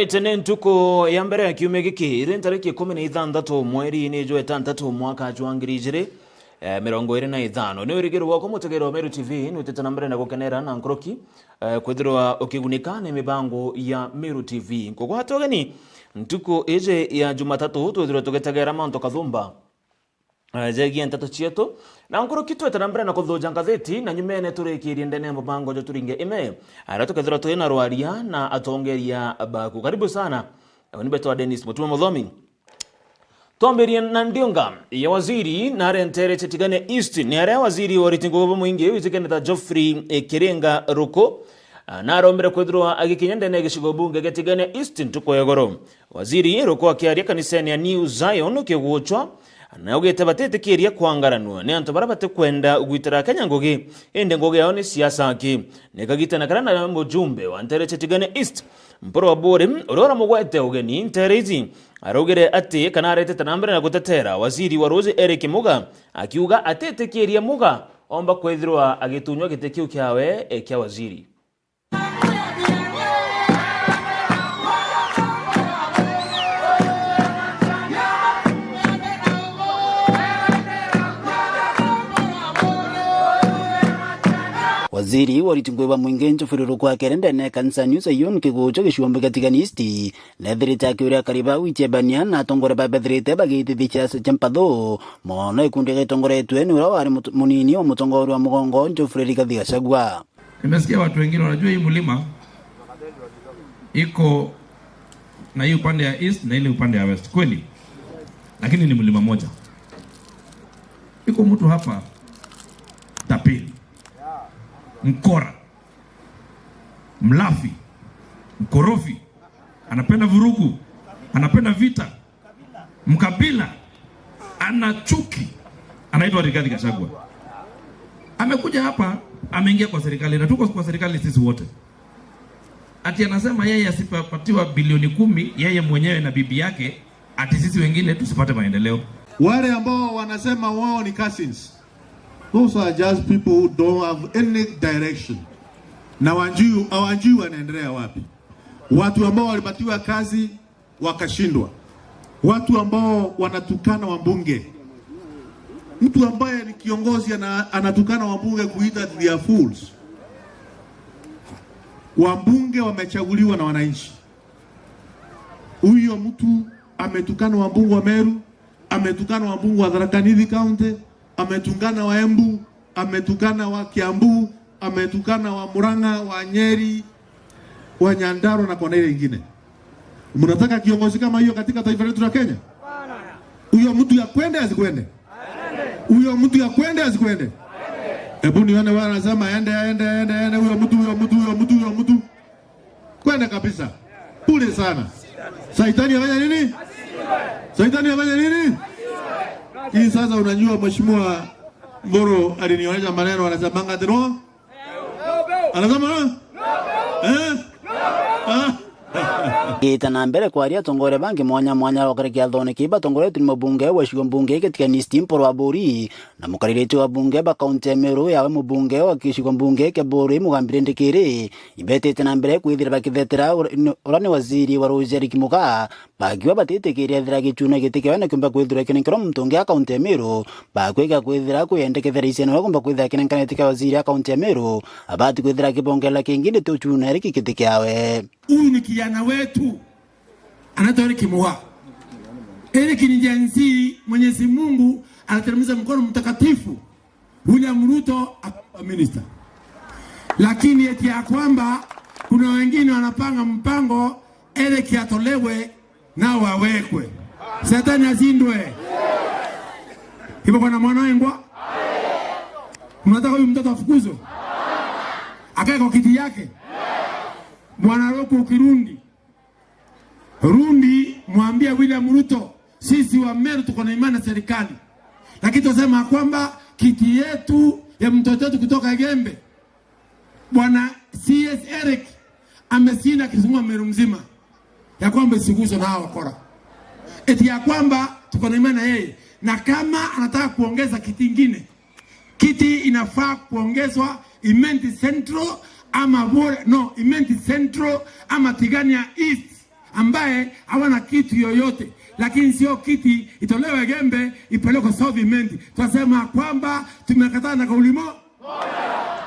Alright, tuko ya mbere ya kiume giki iri tariki 16 mweri ni jo 6 mwaka wa 2025 ni urigiro wako mutegero Meru TV ni uteta nambere na gukenera na nkoroki kwithirwa ukigunika ni mibango ya Meru TV ngoko hatogeni ntuko eje ya Jumatatu tuthirwa tugetagera manto kathumba jegia ntatu chieto na nkoroki tweta nambere na kuthoja ngatheti na nyumene turikirie ndene mbango jo turinge ime ara tukethira twina rwaria na atongeria baku karibu sana ni beto wa Dennis Mutume Muthomi Tomberia na ndionga ya waziri na rentere chetigane East ni are waziri waritingo mwingi wizikene ta Geoffrey Kirenga Ruko na rombere kwithirwa agikinyende na gishigo bunge getigane East ntuko yegoro waziri Ruko akiaria kanisani ya New Zion kiguchwa na ugete batete kiria kwangaranwa ne anto barabate kwenda ugwitira Kenya ngogi ende ngogi yao ni siasa ki nekagitana kana na mujumbe wa ntere chetigane East mporo wa bore urora mugwete ugeni nterezi arogere ati kanarete tanambere na gutetera waziri wa Rose Eric Muga akiuga atete kiria Muga omba kwethirwa agitunywa gitekiu kyawe kya waziri Waziri waritingwe mwingenjo furiro kwa kerenda na kanisa New Zion kigucho gishombe katikanisti lethirite akiuria kariba wichebania na tongore babethirite bagitithia champatho mono ikundi gitongoretwe ni ura wari munini wa mutongori wa mugongo Geoffrey Gachagua. Nimesikia watu wengine wanajua hii mlima iko na hii upande ya east na ile upande ya west kweli, lakini ni mlima moja. Iko mtu hapa tapili mkora, mlafi, mkorofi, anapenda vurugu, anapenda vita, mkabila, ana chuki, anaitwa Rigathi Gachagua. Amekuja hapa, ameingia kwa serikali na tuko kwa serikali sisi wote. Ati anasema yeye asipatiwa bilioni 10 yeye mwenyewe na bibi yake, ati sisi wengine tusipate maendeleo. Wale ambao wanasema wao ni cousins, those are just people who don't have any direction. Na hawajui wanaendelea wapi. Watu ambao walipatiwa kazi wakashindwa. Watu ambao wanatukana wabunge. Mtu ambaye ni kiongozi anatukana wabunge kuita they are fools. Wabunge wamechaguliwa na wananchi. Huyo mtu ametukana wabunge wa Meru, ametukana wabunge wa Tharaka Nithi County, ametukana wa Embu, ametukana wa Kiambu, ametukana wa Murang'a, wa Nyeri, wa Nyandarua na kona ile nyingine. Mnataka kiongozi kama hiyo katika taifa letu la Kenya? Huyo mtu ya kwende asikwende? Huyo mtu ya kwende asikwende? Hebu nione wao wanasema ende huyo mtu kwende kabisa. Pule sana. Saitani afanya nini? Saitani afanya nini? Hii sasa unajua mheshimiwa Mboro alinionyesha maneno anasemanga no. Anasema no. Kita na mbere kwa aria tongore bangi mwanya wakariki thone kiba tongore tu mbunge wa shigwa mbunge ketikanisti mporo wa Bori na mukarirete wa bunge ba kaunti Meru ya mbunge wa kishigwa mbunge ke Bori mugambire ndikire ibetete na mbere kwithira bakithetera urane waziri wa Rose Eric Muga bagiwa batete kiria thira gichuna gitikewa na kumba kwithira kinenkero mtungi ya kaunti Meru bakwega kwithira kuyendekethera iseno kumba kwithira kinenkanete ka waziri ya kaunti Meru abati kwithira kibongela kingine tu chuna Eric kitikeawe. Huyu ni kijana wetu anaitwa Eric Muga. Eric ni jenzi, Mwenyezi Mungu anateremsha mkono mtakatifu William Ruto minister. Lakini eti ya kwamba kuna wengine wanapanga mpango Eric atolewe na wawekwe. Shetani azindwe. Hipo kwa mwanangwa. Mnataka huyu mtoto afukuzwe? Akae kwa kiti yake. Bwana Roko ukirundi mwambie William Ruto sisi wa Meru tuko na imani na serikali, lakini tunasema kwamba kiti yetu ya mtoto wetu kutoka Gembe Bwana CS Eric ameshinda kizungua Meru mzima ya kwamba isiguswe na hao wakora, eti ya kwamba tuko na imani na yeye, na kama anataka kuongeza kiti ingine, kiti inafaa kuongezwa Imenti Central ama Bore, no, Imenti Central ama Tigania East ambaye hawana kitu yoyote, lakini sio kiti itolewe Gembe ipelekwe Southern. Tunasema kwamba tumekataa na kauli moja.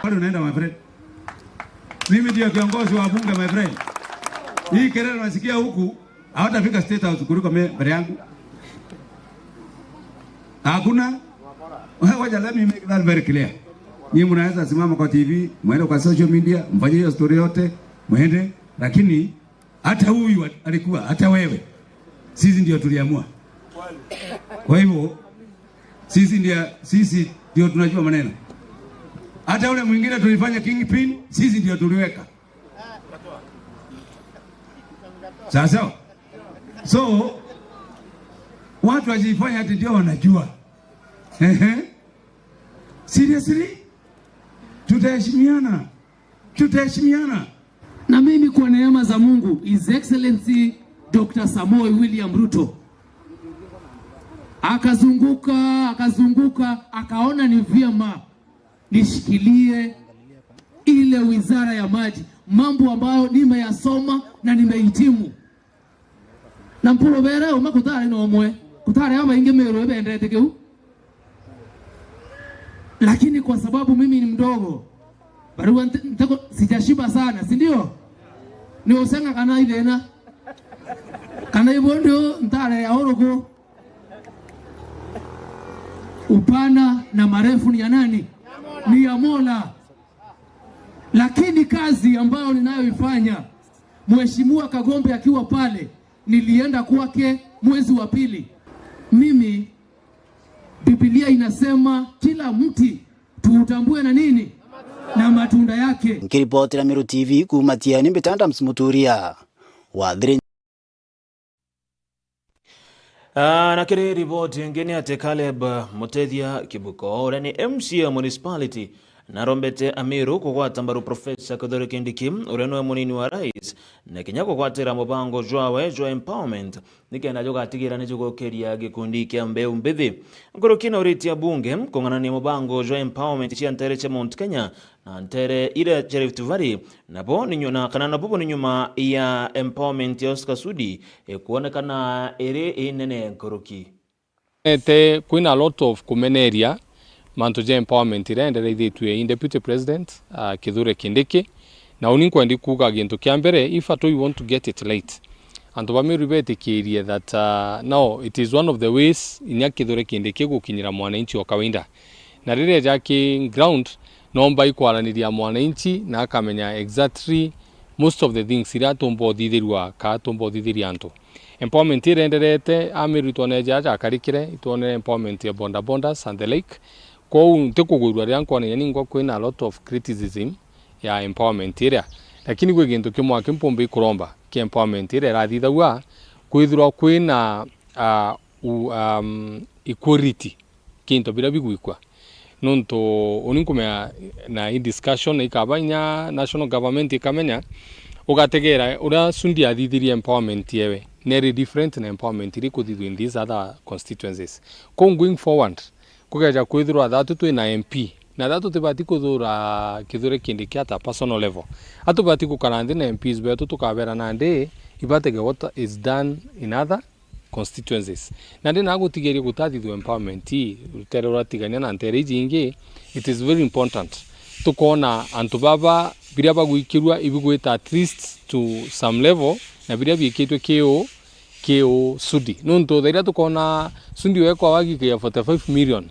Bado unaenda my friend. Mimi ndio kiongozi wa bunge my friend. Hii kelele unasikia huku hawatafika State House kuliko mbele yangu. Hakuna. Wacha let me make that very clear. Nyinyi mnaweza simama kwa TV, mwende kwa social media, mfanye hiyo story yote, mwende, lakini hata huyu alikuwa, hata wewe. Sisi ndio tuliamua. Kwa hivyo sisi ndio tunajua maneno. Hata ule mwingine tulifanya kingpin, sisi ndio tuliweka. Sasa so watu wajifanya ati ndio wanajua. Seriously? Tutaheshimiana. Na mimi kwa neema za Mungu, His Excellency Dr. Samoei William Ruto akazunguka akaona ni vyema nishikilie ile wizara ya maji, mambo ambayo nimeyasoma na nimehitimu. Na mpuro bere umakutare no mwe kutare ama ingemero ebendete keu, lakini kwa sababu mimi ni mdogo barua ntako sijashiba sana, si ndio? Ni usenga kana idena kana ibondo ntare ya orogo. Upana na marefu ni ya nani? Ni ya Mola. Lakini kazi ambayo ninayoifanya, Mheshimiwa Kagombe akiwa pale, nilienda kwake mwezi wa pili. Mimi Biblia inasema kila mti tuutambue na nini? Na matunda yake. Nikiripoti la Meru TV kumatia ni Mbitanda Msimuturia wadhiri. Na kiri ripoti ngeni ate Caleb Mutethia Kibuko ore ni MC municipality narombete Amiru kugwata mbaru Professor Kithure Kindiki ureno munini wa rais na kinya kugwatira mubango jwawe jwa empowerment nikenda jogatigira nijugokeria gikundi kia mbeu mbithi ngorokina uriti ya bunge kongana ni mubango jwa empowerment chia ntere cha Mount Kenya na ntere ile cha Rift Valley nabo ninyona kana nabo ninyuma ya empowerment ya Oscar Sudi kuonekana ere inene ngoroki kwina a lot of kumeneria manto ja empowerment irendere ithuye in deputy president Kithure Kindiki na uninkwenda kuga gintu kia mbere if at all you want to get it late and Bamiru betikirie that now it is one of the ways inya Kithure Kindiki gukinyira mwananchi wa kawaida na rire jaki ground nomba ikwaraniria mwananchi na akamenya exactly most of the things iratombo thithirwa ka tombo thithiria antu empowerment irenderete Amiru toneja akarikire itone empowerment ya bondas and the like kwa ntekugurwa ryanko na ningwa kwina a lot of criticism ya empowerment area lakini gwe gintu kimwa kimpombe kuromba ki empowerment area rathithawa kwithirwa kwina equality kinto bila bigwikwa nonto oninkumea na i discussion ikabanya national government ikamenya ugategera ura sundi athithirie empowerment yewe neri different na empowerment iri kuthithwa in these other constituencies going forward kugeja kwithirwa thatu twina MP na thatu tibati kuthura Kithure Kindiki at a personal level atubati gukarandi na MPs betu tukabera nande ibatege what is done in other constituencies na ndina gutigeria gutathithwa empowerment rutere ratigania na ntere jingi it is very important tukona antu baba biria bagwikirwa ibigwita at least to some level na biria bikitwe keo sudi nonto thaira tukona sundi wekwa wagikia 45 million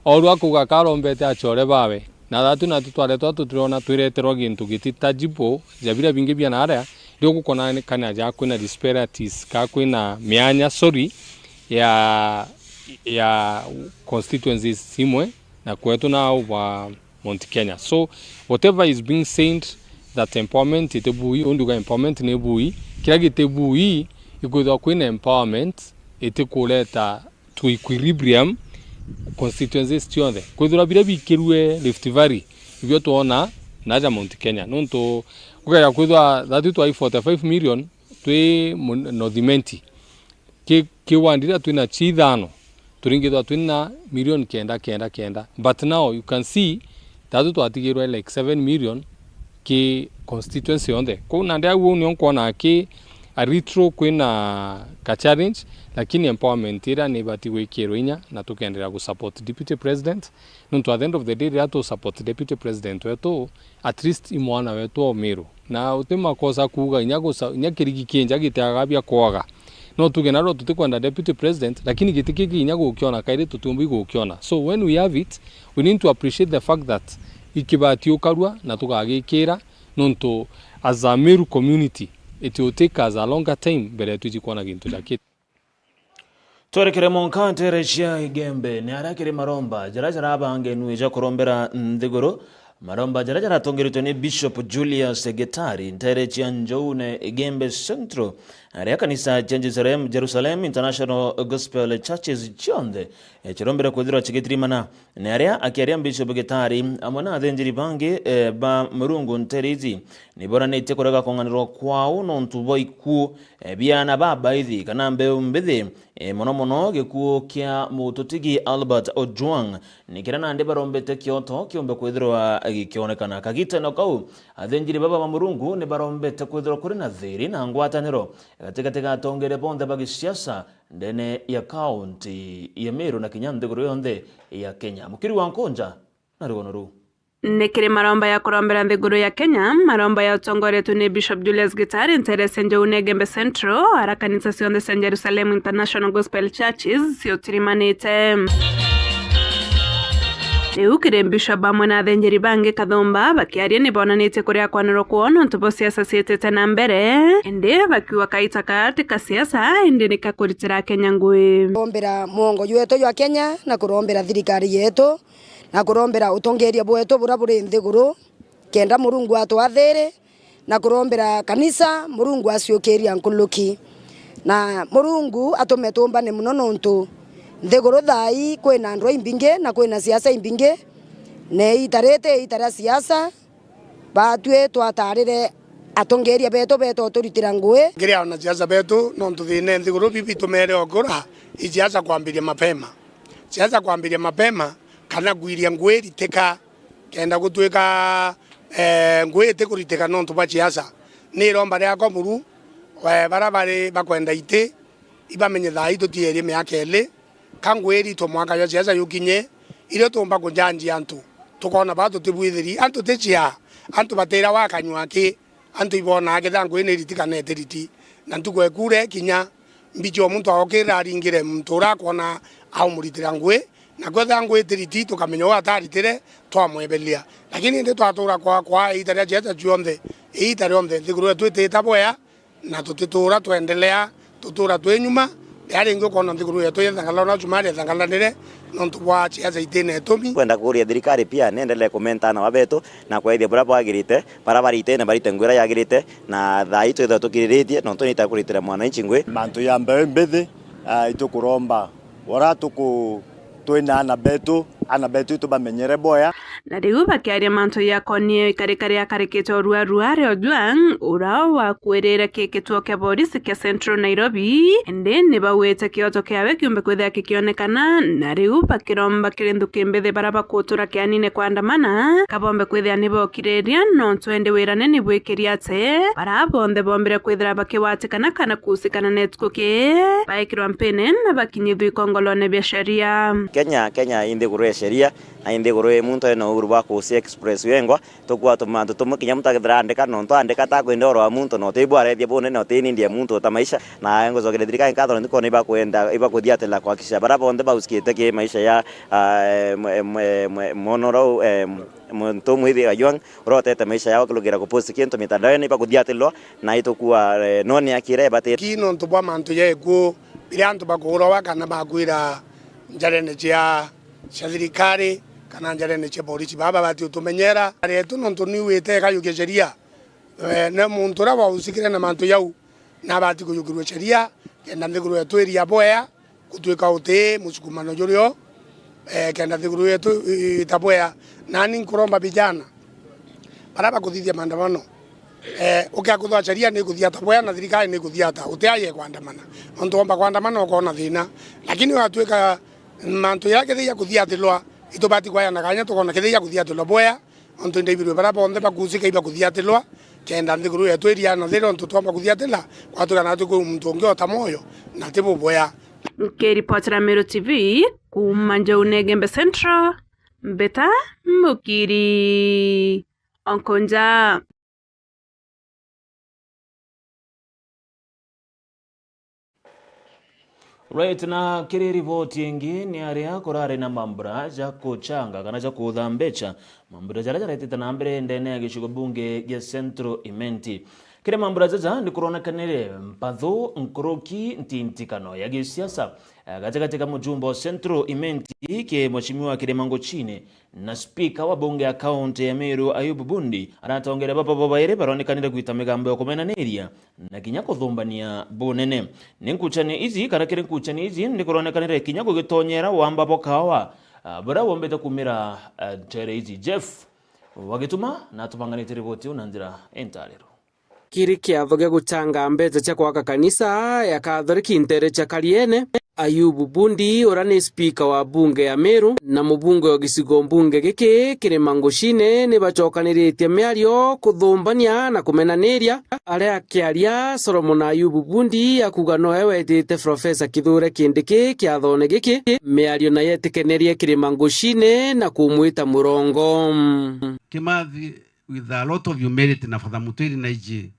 oru akuga karombete achore bawe na thatu na tutware twatu turona twireterwa gintu gititajibo jabira bingi bia na area ndio gukona kana ja kwina disparities ka kwina mianya ya constituencies simwe na kwetu na wa Mount Kenya. So whatever is being said that empowerment itebui onduga empowerment nebui kila gitebui ikuthwa kwina empowerment itikuleta to equilibrium constituencies tionde kwithura bira bikirwe Rift Valley ibyo tuona naja Mount Kenya nonto kugaya kwithwa that to 45 million twi Northimenti kiwandira twina chithano turingithwa twina million kenda but now you can see that to atigirwe like 7 million ki constituency onde ko nande awu ni onkona ki aritro kwina ka challenge lakini empowerment ira ni bati wikiro inya na tukendelea ku support deputy president nuntu at the end of the day rato support deputy president wetu at least imwana wetu Omeru na utima kosa kuga inya kirigi kinja gitaga bya kwaga no tugenaro tutikwenda deputy president lakini gitikiki inya gukiona kaire tutumbi gukiona. So when we have it we need to appreciate the fact that ikibati ukarua na tugagikira nuntu as a Meru community it will take us a longer time bere tujikona gintu jakit Twarekere monka cia igembe ni arakire maromba jarajara abange nuija kurombera ndigoro maromba jarajara tongeritwe ni Bishop Julius Getari ntere cia njoune igembe Central aria kanisa Jerusalem International Gospel Churches chionde chirombera kuthirwa chigitirimana ni aria akiaria Bishop Getari amona athenjiri bange ba murungu nterizi ni bora nite kurega konganirwa kwao no ntubo iku biana baba ithi kana mbeu mbithi mono gikuo kia mututigi Albert Ojwang ni kirana ndi barombete kioto kiombe kwithirwa gikionekana kagita no kau athenjiri baba ba murungu ni barombete kwithirwa kuri na thiri na ngwataniro katika tongere bonde bagisiasa ndene ya county ya Meru na Kinyanthiguru yonde ya Kenya. Mukiri wa Nkonja na Rugonoru Nekiri maromba ya kurombera nthiguru ya Kenya maromba ya utongoretwe ni Bishop Julius Getari ntere Njoune Igembe Central ara kanisa cionthe cia Jerusalem International Gospel Churches ciotirimanite. Riu kiri Bishop amwe na athenjeri bangi kathomba bakiaria ni bonanite kuria kwanirwo kuona ntubo ciaca ciitite na mbere indi bakiwa kaita katika siasa indi nikakuritira Kenya ngui kurombera mwongo wetu wa Kenya na kurombera thirikari yetu na kurombera utongeria bwetu bura buri nthiguru kenda Murungu atwathere na kurombera kanisa Murungu aciukiria nkuluki na Murungu atume tumbane muno nontu nthiguru thai kwina andru imbinge na kwina siasa imbinge ne itara siasa batwe twatarire atongeria beto turitira ngui ngiria na siasa betu nontu thine nthiguru bibi tumere ogora isiasa kwambiria mapema kana gwiria ngui riteka kenda gutwika ngui tikuritika nontu ba siasa ni romba ria komuru barabare bakwenda ite ibamenye thai tutierie miaka ele kangweri to mwaka ya siasa yukinye ile tumba kunjanji antu tukona ba tutibwithiri antu techia antu batera wakanywa ki antu ibona agetha ngui ni ritikane teriti na ntukwe kure kinya mbicho muntu akira ringire mtura kona au muritira ngui na kwetha ngui teriti tukamenya wataritire twamwebelia lakini ndi twatura kwa itaria jeta juonde itaronde thiguru twitita boya na tutitura tuendelea tutura twenyuma yari ngo kono nthiguru yetu yethangala na chumari thangalanire nontu bwa chiaza itene tomi kwenda kuria thirikari pia nendelee kumentana wabetu na kwaithia bura bwagirite barabarite na barite ngwira yagirite na thai twetha tukiriritie nontu nita kuritira mwananchi ngwi mantu ya mbewe mbithi itukuromba ora tuku twina ana betu tubamenyere boya na riu bakiaria mantu ya konie ikarikaria karikito rua Ojwang ura wa kwirira kikituo kia polisi kia Central Nairobi indi ni bawite kioto kiawe kiumbe kwithia kikionekana na riu bakiromba kirindu kimbithi baraba kutura kianine kwandamana kabombe kwithia ni bokiriria no twende wirane ni bwikiria ate barabonthe bombire kwithira bakiwatikana kana kusikana netkuki baikirwa mpene na bakinyithu ikongolone bia sheria Kenya inthiguru sheria na inthiguru muntu eno uhuru wa kusi express wengwa tukwa tumantu tumukinya mutagithira andika no twandika ta kwenda oro wa muntu no tibware thia bone no tini ndia muntu ta maisha na ngo zogere thirikari kathoro ndiko ni bakwenda iba kuthiatela kwa kisha baraba onde bauskite ke maisha ya monoro muntu mwithi Ojwang urotete maisha yao kulugira kupost kintu mitandao ni bakuthiatelwa na itokuwa noni akire bate kino ntubwa mantu yeku birantu bakuro kana bakwira njarene cia thirikari kana njarene cia polisi baba bati utumenyera retu nontu ni wite kayuke sheria na muntu ra wausikire na mantu yau na bati kuyugirwe sheria kenda nthiguru yetu iria boya kutwika uti musukumano jurio kenda nthiguru yetu itaboya nani nkuromba vijana baraba kuthithia maandamano ukia kuthwa sheria ni kuthiata boya na thirikari ni kuthiata utiaye kwandamana onto omba kwandamana ukona thina lakini watwika mantu yake thia kuthiatilwa itobati kwa na kanya tukona kithia kuthiatilwa boya onto ndibirwe baraba onde bakusika iba kuthiatilwa kenda nthiguru yetu iria na thiro ntutwamba kuthiatela kwatukana tuku muntu ungi otamoyo na tibu boya. Nkiripotera Meru TV kuma Njaune Gembe Central, Mbeta Mukiri Onkonja. Right, na kiri ripoti ingi ni aria kurare na mambura ja kuchanga kana ja kuthambecha mambura jara jara itita na mbere ndene ya gishugo bunge ya Central Imenti. Kire mambura jaja ni kuronekanire mpatho nkoroki ntintikano ya gisiasa katika mujumbe wa Central Imenti ke mheshimiwa Kiremango Chine na speaker wa bunge ya county ya Meru Ayubu Bundi anatongera baba baire baronekanire kuita migambo ya kumenaneria na kinya kuthumbania bunene ninkuchani izi kana kire nkuchani izi ni kuronekanire kinya gugitonyera wamba bokawa bara wombete kumira tere izi Jeff wagituma na tupanganite ripoti unanzira entalero. Kiri kiatho gia guchanga mbeca cia gwaka kanisa ya Catholic intere cha Kariene. Ayubu Bundi ora ni speaker wa bunge ya Meru na mubunge wa gicigo mbunge giki Kiremango Chine ni bacokaniritie miario kuthumbania na kumenaniria aria kiaria Solomon Ayubu Bundi akuga no ewetite Professor Kithure Kindiki kiathone giki miario na yetikenerie Kiremango Chine na kumwita murongo Kimathi with a lot of humility na father mutwiri na iji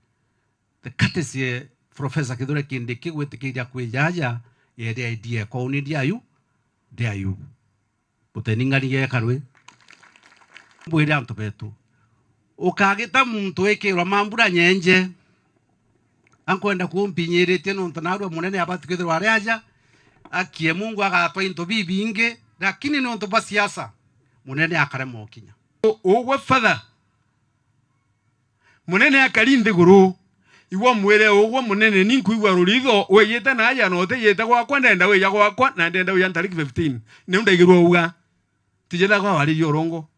the courtesy Professor Kithure Kindiki gwitikiria kwijaja yede idea kwa unidi ayu de ayu buteningali ye karwe bwira antu betu ukagita muntu ekirwa mambura nyenje ankwenda kumpinyirite nuntu narwe munene abatu kithirwa ariaja akie Mungu agatwa into bibinge lakini nuntu ba siasa munene akarema okinya ugwe father munene akalinde guru iwa mwere ogwo munene ninkuigwa ruritho weyete na aya no teyete gwakwa ndenda we ya gwakwa na ndenda we antariki 15 ne ndaigirwo uga tijela kwa wali yorongo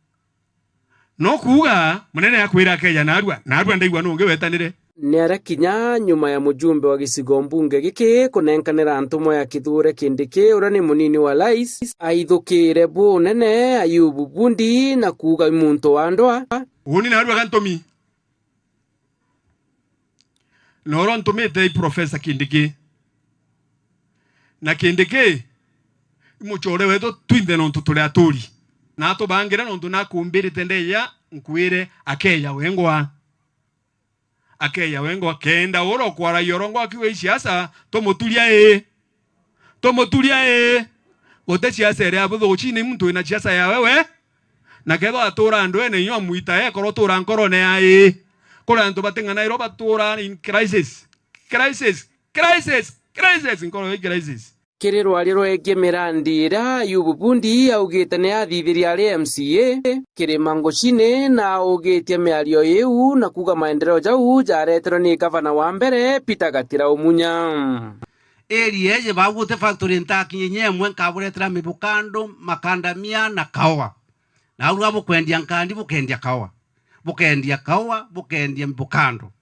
no kuga munene akwira keja narwa ndaigwa no ngewetanire ni arakinya nyuma ya mujumbe wa gicigo mbunge giki kunenkanira ntumo ya Kithure Kindiki ura ni munini wa rais aithukire bunene Ayubu Bundi na kuga muntu wa ndwa uni narwa kantomi Noro ntumite Professor Kindiki na Kindiki muchore weto twinde no tutule aturi na to bangira no tuna kumbiri tendeya nkwire akeya wengwa kenda oro kwara yorongo akiwe siasa tomotulia gote siasa ere abutho chini muntu ina siasa ya wewe na kedo atura ndo ene nyo muita koro tura nkoro ne ai kora ndo batenga Nairobi tura in crisis nkoro crisis kiri rwariro egemerandira Ayubu Bundi augite ne athithiria ari MCA Kiremango Chine na ugitie miario yeu na kuga maendeleo jau jaretero ni gavana wa mbere Peter Gatira Umunya area je bagute factory ntakinye mwe kaburetera mibukando makandamia na kawa na aru bukwendia nkandi bukendia kawa bukendia mbukando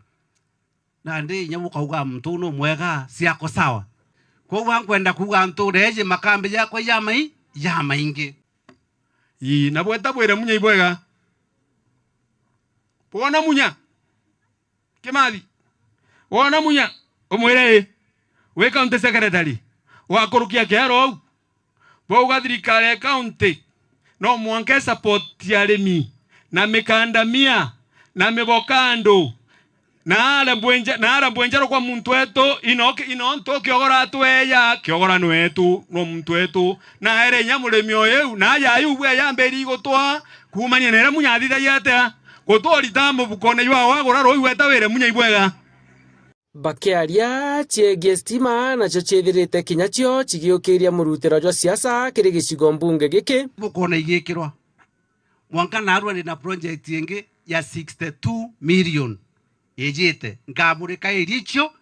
na ndi nyamuka uga mtu no mwega siako sawa kwa wankwenda kuga mtu reje makambe yako ya maingi na bweta bwera munya ibwega bona munya Kimathi ona munya omwere we county secretary wa korukia kero bo gathirikare county no mwanke support ya remi na mikandamia na mibokando na arambwenjero kwa muntu wetu inonto kiogora tweya kiogora nwetu no muntu wetu na ere nyamuremi oyu na yayu bwe yamberi gotwa kumanya nera munyathitha yete gotwarita mubukone ywa wagora royu wetawere munya ibwega bakiaria chiegie stima na chethirite kinyachio chigiukiria murutiro jwa siasa kiri gicigo mbunge giki bukona igikirwa mwanka narwa ni na project yenge ya 62 million ejete ngamurika iricho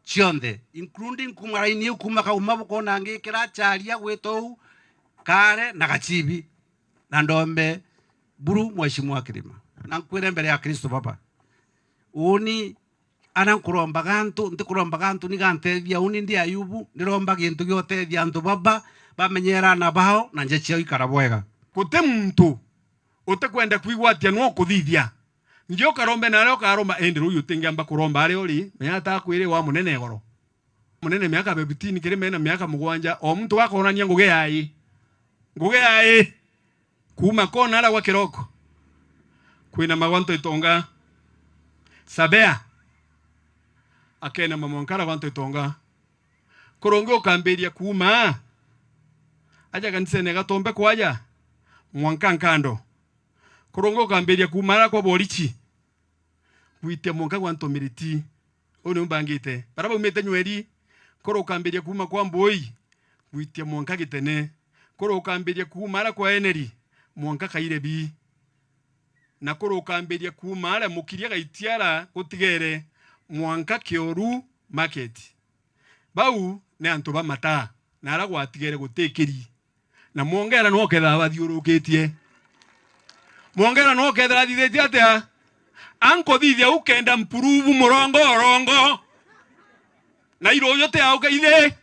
chionde including kumaraini kumaka umabuko nange kira charia gweto kare na gachibi na ndombe buru mheshimiwa Kirima na kwire mbere ya Kristo baba uni anankuromba gantu ndikuromba gantu ni gantethia uni ndi Ayubu ndiromba gintu giotethia antu baba bamenyera na bao na nje cio ikara bwega gute muntu utakwenda kuigwatia no kuthithia Njio karombe na leo karomba ende ruyu tingiamba kuromba ari uri menya ta kwire wa munene goro. Munene miaka 15 kire mena miaka 7 o muntu wakorania nguge yai. Nguge yai. Kuma kona ala wa kiroko. Kwina magwanto itonga. Sabea. Akena mamonkara gwanto itonga. Korongo kamberia kuma. Aja kanise nega tombe kwaja. Mwankankando. Korongo kamberia kumara kwa borichi. Kuite monka gwanto miriti. Ono mbangite. Baraba umete nyweri. Koro kamberia kuma kwa mboi. Kuite monka gitene. Koro kamberia kumara kwa eneri. Mwanka kaire bi. Na koro kamberia kumara mukiria gaitiara gutigere mwanka kioru market. Bau ne antoba mata na ara gwatigere gutekeri. Na mwongera no ketha bathiurukitie. Mwongera no ketha thithitie atia. Anko thithia ukenda mpuruvu murongo. Na iro yote auka ithe.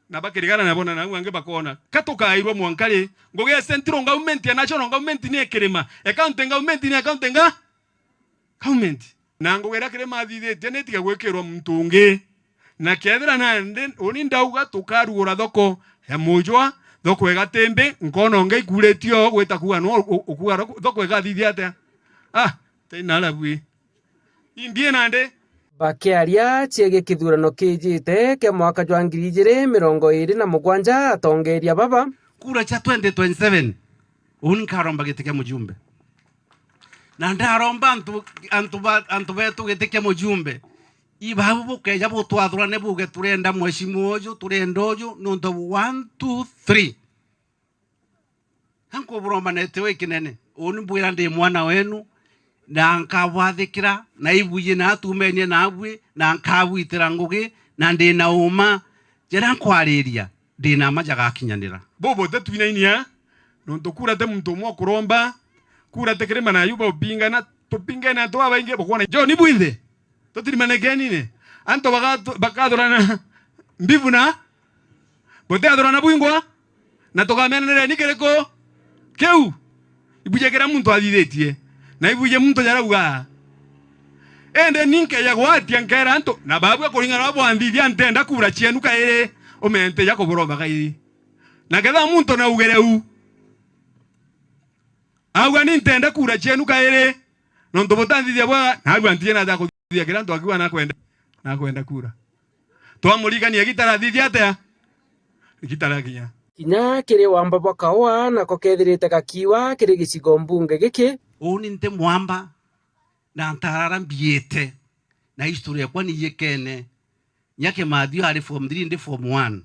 Na bakirigana na bona na wange bakona. Katukairwa mwankari ngoge central government ya national government ni ekirima. Accounting government ni accounting government. Na ngogera kirima thithite ne tiga gwekirwa mtungi. Na kethira na oni ndauga tukarugura thoko ya mujwa thoko egatembe nkono ngai kuretio gweta kuwa no okuwa thoko egathithia atia. Tena bwi. Indie nande bakiaria chiege kithurano kijite ke mwaka jwa 2027 atongeria baba kura cha 2027 unkaromba gitike mujumbe na ndaromba antu betu gitike mujumbe ibabu bukeja butwathurane buge turenda mweshimu ojo turenda ojo nonto 1 2 3 hanko buromba netewe kinene unibwira ndi mwana wenu na nkawathikira na ibuye na atumenie na abwe na nkabwitira ngugi na ndi na uma jera nkwariria ndi na majaga kinyanira bobo tetwinainia nonto kura te muntu mwo kuromba kura te kirema na yuba upinga na tupinga na to abainge bokona jo ni buithe totiri manegeni ne anto bakadorana mbivu na bote adorana buingwa na tokamenere ni kereko keu ibujekera muntu athithetie na ibuje muntu jarauga ende ninke ya gwatia nkera anto na babu akuringana abo andithia ntenda kura chienu kaire omente yako boromba kairi na ketha muntu na ugereu auga ni ntenda kura chienu kaire nonto botandithia bwa na abu antie na dako thia kira nto akiwa na kwenda kura to amurigania gitara thithia atia gitara kinya kinya kiri wamba bakawa na kokethirite gakiwa kiri gicigo mbunge giki uni nte mwamba na ntarara mbiete na historia kwa ni yekene nyake mathio ari form 3 ndi form 1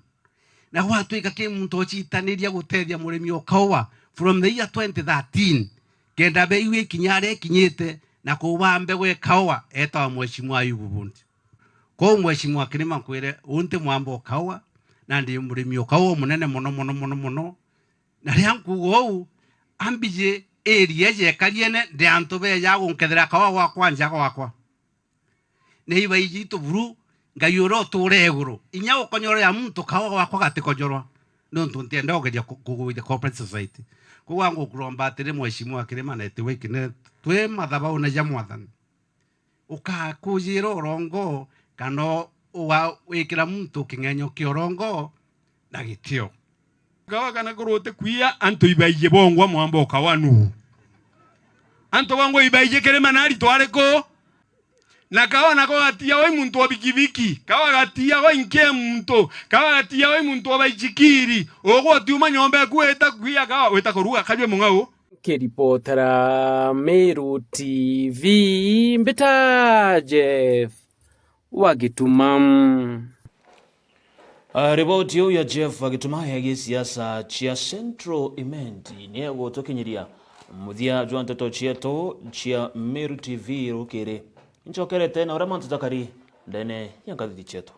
na watu ikake muntu ochitaniria gutethia murimi okawa from the year 2013 kenda be iwe kinyare kinyete na kubambe gwe kawa eta mheshimiwa Ayubu Bundi ko mheshimiwa kirima kwire unte mwamba okawa na ndi murimi okawa munene mono na ryankugo ambije area je kariene de antobe ya gunkethera kawa wakwa njago wakwa nei baiji to buru ngayoro tureguru inya ukonyoro ya muntu kawa wakwa gatikojorwa nonto ntenda ogeria kuguide corporate society kuwangu kuromba atire mheshimiwa kirema na etiwe kine twe mathaba una ja mwathani ukakujiro rongo kano wa wikira muntu kingenyo kiorongo na gitio kawa kana kurote kuia anto ibaije bongwa mwambo kawanu anto wango ibaije kerema nari twareko na kawa nako gatia oi muntu obikibiki kawa gatia oi nke muntu kawa gatia oi muntu obaijikiri ogwo tiuma nyombe kueta kuia kawa weta koruga kajwe mungao kiripotera Meru TV mbita Jeff Wagitumam. Riboti ya Jeff Wagitumam ya gisiasa chia Central Imenti niye gutokinyiria muthia jwa nteto chieto chia Meru TV rukire nchokere tena uramantu takari ndene yangathi chieto.